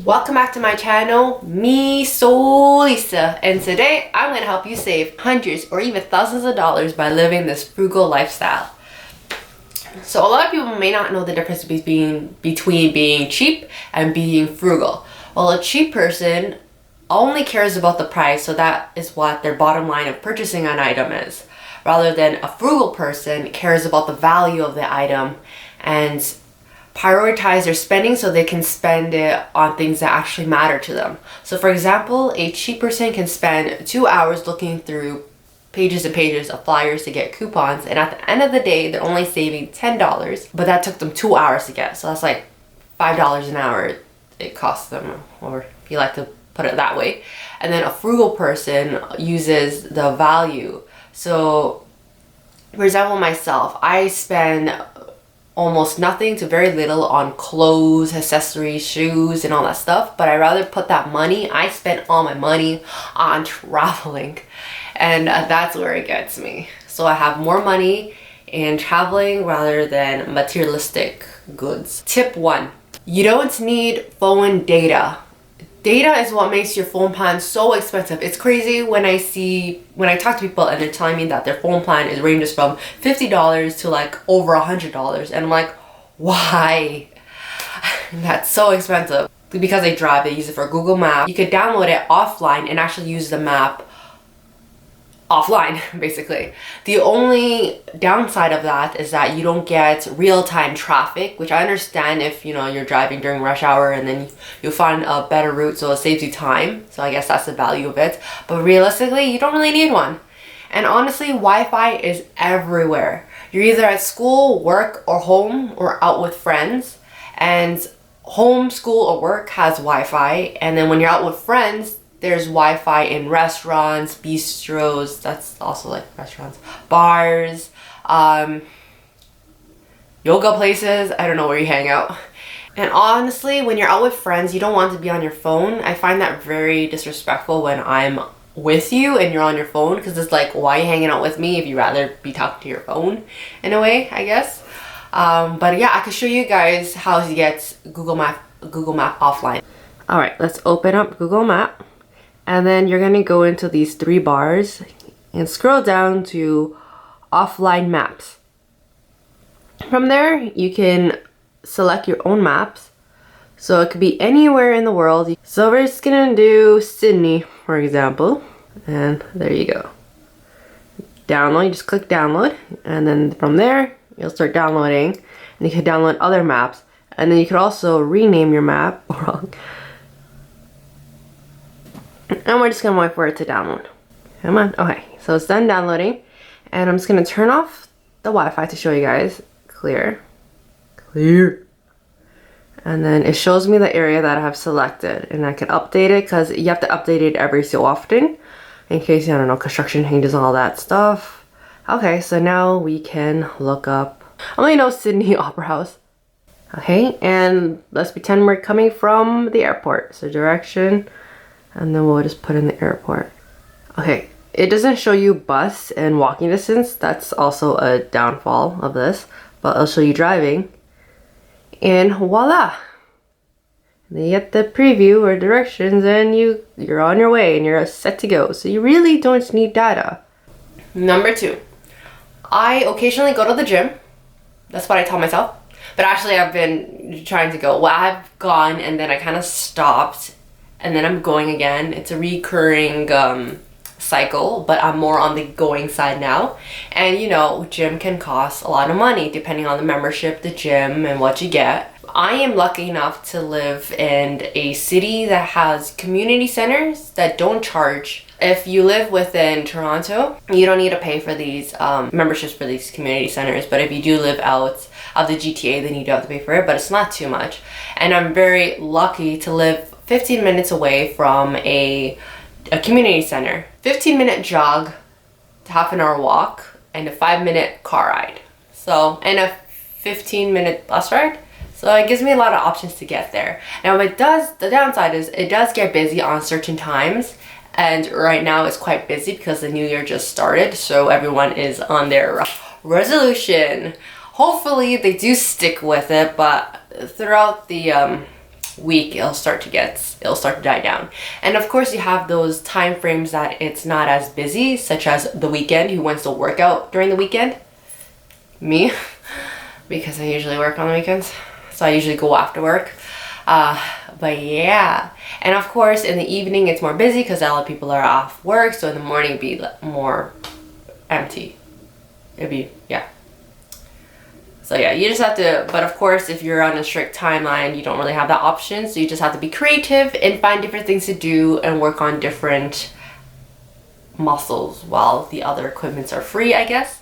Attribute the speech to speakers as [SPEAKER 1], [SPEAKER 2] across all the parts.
[SPEAKER 1] Welcome back to my channel, me so Lisa, and today I'm going to help you save hundreds or even thousands of dollars by living this frugal lifestyle. So a lot of people may not know the difference between being cheap and being frugal. Well, a cheap person only cares about the price, so that is what their bottom line of purchasing an item is, rather than a frugal person cares about the value of the item and prioritize their spending so they can spend it on things that actually matter to them. So for example, a cheap person can spend 2 hours looking through pages and pages of flyers to get coupons, and at the end of the day they're only saving $10, but that took them 2 hours to get. So that's like $5 an hour it costs them, or if you like to put it that way. And then a frugal person uses the value. So for example, myself, I spend almost nothing to very little on clothes, accessories, shoes, and all that stuff, but I rather put that money, I spend all my money on traveling, and that's where it gets me. So I have more money in traveling rather than materialistic goods. Tip 1, you don't need phone data. Data is what makes your phone plan so expensive. It's crazy when I talk to people and they're telling me that their phone plan ranges from $50 to like over $100, and I'm like, why? That's so expensive. Because they drive, they use it for Google Maps. You could download it offline and actually use the map offline, basically. The only downside of that is that you don't get real-time traffic, which I understand if you're driving during rush hour and then you'll find a better route, so it saves you time. So I guess that's the value of it. But realistically, you don't really need one. And honestly, Wi-Fi is everywhere. You're either at school, work, or home, or out with friends. And home, school, or work has Wi-Fi. And then when you're out with friends, there's Wi-Fi in restaurants, bistros, that's also like restaurants, bars, yoga places, I don't know where you hang out. And honestly, when you're out with friends, you don't want to be on your phone. I find that very disrespectful when I'm with you and you're on your phone, because it's like, why are you hanging out with me if you'd rather be talking to your phone, in a way, I guess. But yeah, I could show you guys how to get Google Map offline. All right, let's open up Google Map. And then you're going to go into these 3 bars and scroll down to offline maps. From there, you can select your own maps. So it could be anywhere in the world. So we're just going to do Sydney, for example. And there you go. Download, you just click download. And then from there, you'll start downloading. And you can download other maps. And then you could also rename your map. And we're just gonna wait for it to download. Come on. Okay, so it's done downloading, and I'm just gonna turn off the Wi-Fi to show you guys. Clear. And then it shows me the area that I have selected, and I can update it, because you have to update it every so often in case, I don't know, construction changes and all that stuff. Okay, so now we can look up, I only know Sydney Opera House. Okay, and let's pretend we're coming from the airport. So direction, and then we'll just put in the airport. Okay, it doesn't show you bus and walking distance. That's also a downfall of this, but it'll show you driving. And voila! And then you get the preview or directions, and you're on your way and you're set to go. So you really don't need data. Number 2, I occasionally go to the gym. That's what I tell myself. But actually I've been trying to go. Well, I've gone and then I kind of stopped, and then I'm going again. It's a recurring cycle, but I'm more on the going side now. And gym can cost a lot of money depending on the membership, the gym, and what you get. I am lucky enough to live in a city that has community centers that don't charge. If you live within Toronto, you don't need to pay for these memberships for these community centers. But if you do live out of the GTA, then you do have to pay for it, but it's not too much. And I'm very lucky to live 15 minutes away from a community center. 15-minute jog, half an hour walk, and a 5-minute car ride. So, and a 15-minute bus ride. So it gives me a lot of options to get there. Now the downside is it does get busy on certain times. And right now it's quite busy because the new year just started. So everyone is on their resolution. Hopefully they do stick with it, but throughout the week it'll start to die down. And of course you have those time frames that it's not as busy, such as the weekend. Who wants to work out during the weekend? Me, because I usually work on the weekends, so I usually go after work. But yeah, and of course in the evening it's more busy because a lot of people are off work, so in the morning it'd be more empty. It'd be, yeah. So yeah, you just have to, but of course if you're on a strict timeline, you don't really have that option, so you just have to be creative and find different things to do and work on different muscles while the other equipments are free, I guess.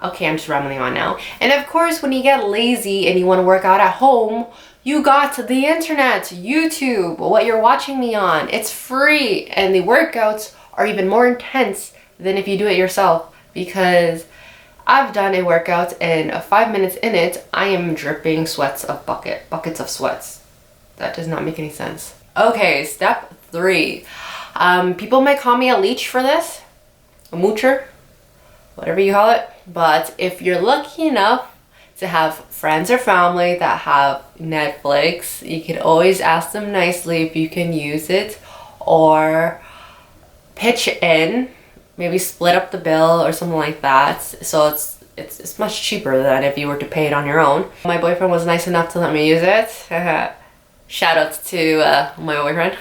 [SPEAKER 1] Okay, I'm just rambling on now. And of course when you get lazy and you want to work out at home, you got the internet, YouTube, what you're watching me on. It's free, and the workouts are even more intense than if you do it yourself, because I've done a workout and 5 minutes in it, I am dripping buckets of sweats. That does not make any sense. Okay, step 3. People might call me a leech for this, a moocher, whatever you call it. But if you're lucky enough to have friends or family that have Netflix, you can always ask them nicely if you can use it, or pitch in, maybe split up the bill or something like that. So it's much cheaper than if you were to pay it on your own. My boyfriend was nice enough to let me use it. Shout out to my boyfriend.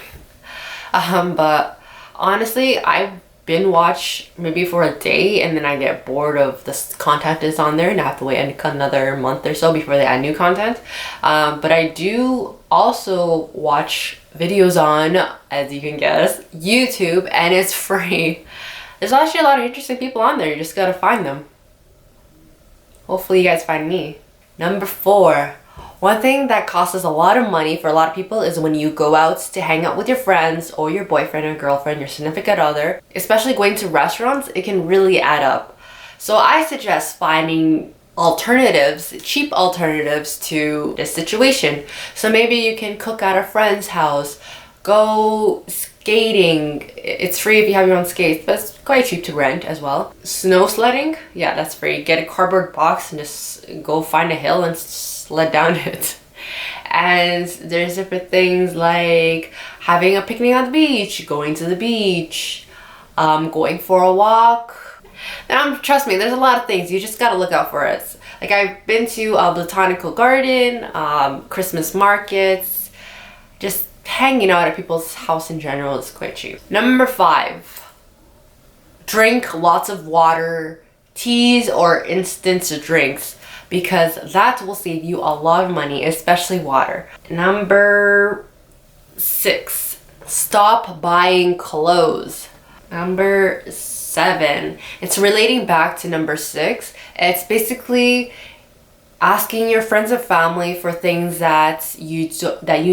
[SPEAKER 1] But honestly, I binge watch maybe for a day, and then I get bored of this content is on there and I have to wait another month or so before they add new content. But I do also watch videos on, as you can guess, YouTube, and it's free. There's actually a lot of interesting people on there. You just gotta find them. Hopefully you guys find me. Number 4. One thing that costs a lot of money for a lot of people is when you go out to hang out with your friends or your boyfriend or girlfriend, your significant other, especially going to restaurants, it can really add up. So I suggest finding alternatives, cheap alternatives to this situation. So maybe you can cook at a friend's house, go skating. It's free if you have your own skates, but it's quite cheap to rent as well. Snow sledding, yeah, that's free. Get a cardboard box and just go find a hill and sled down it. And there's different things like having a picnic on the beach, going to the beach, going for a walk. And trust me, there's a lot of things. You just gotta look out for it. Like I've been to a botanical garden, Christmas markets, just hanging out at people's house in general is quite cheap. Number 5, drink lots of water, teas, or instant drinks, because that will save you a lot of money, especially water. Number 6, stop buying clothes. Number 7, it's relating back to number 6. It's basically asking your friends and family for things that you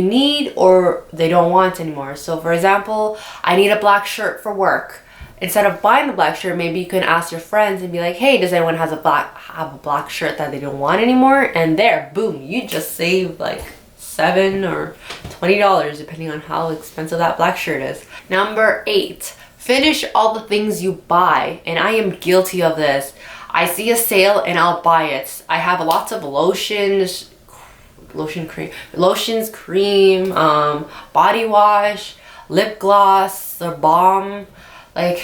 [SPEAKER 1] need or they don't want anymore. So for example, I need a black shirt for work. Instead of buying the black shirt, maybe you can ask your friends and be like, hey, does anyone have a black shirt that they don't want anymore? And there, boom, you just save like $7 or $20 depending on how expensive that black shirt is. Number 8, finish all the things you buy. And I am guilty of this. I see a sale and I'll buy it. I have lots of lotions, cream, body wash, lip gloss, the balm. Like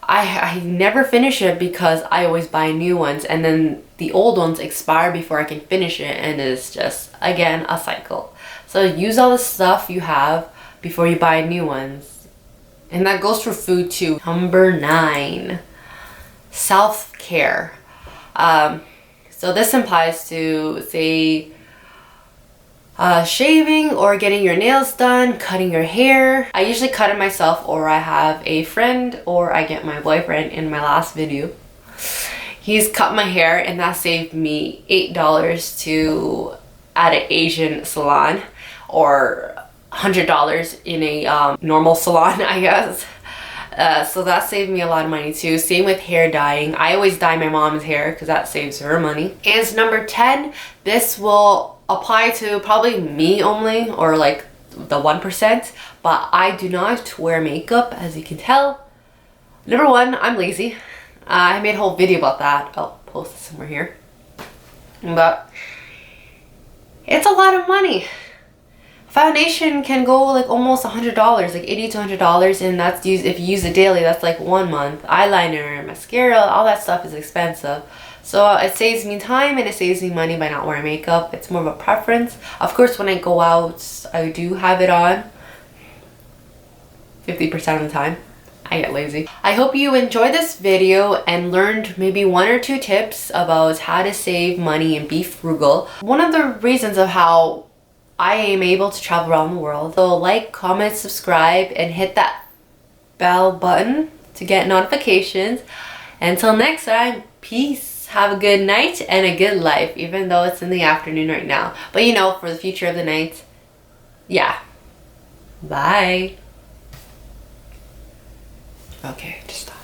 [SPEAKER 1] I never finish it because I always buy new ones, and then the old ones expire before I can finish it, and it's just again a cycle. So use all the stuff you have before you buy new ones. And that goes for food too. Number 9, self-care. So this implies to say shaving or getting your nails done, cutting your hair. I usually cut it myself, or I have a friend, or I get my boyfriend. In my last video, he's cut my hair, and that saved me $8 to at an Asian salon, or $100 in a normal salon, I guess. So that saved me a lot of money too. Same with hair dyeing. I always dye my mom's hair because that saves her money. And number 10, this will apply to probably me only, or like the 1%, but I do not wear makeup, as you can tell. Number 1, I'm lazy. I made a whole video about that. I'll post it somewhere here. But it's a lot of money. Foundation can go like almost $100, like $80 to $100, and that's used if you use it daily. That's like 1 month. Eyeliner, mascara, all that stuff is expensive. So it saves me time and it saves me money by not wearing makeup. It's more of a preference. Of course, when I go out, I do have it on 50% of the time. I get lazy. I hope you enjoyed this video and learned maybe 1 or 2 tips about how to save money and be frugal. One of the reasons of how I am able to travel around the world. So like, comment, subscribe, and hit that bell button to get notifications. Until next time, peace. Have a good night and a good life, even though it's in the afternoon right now. But you know, for the future of the night, yeah. Bye. Okay, just stop.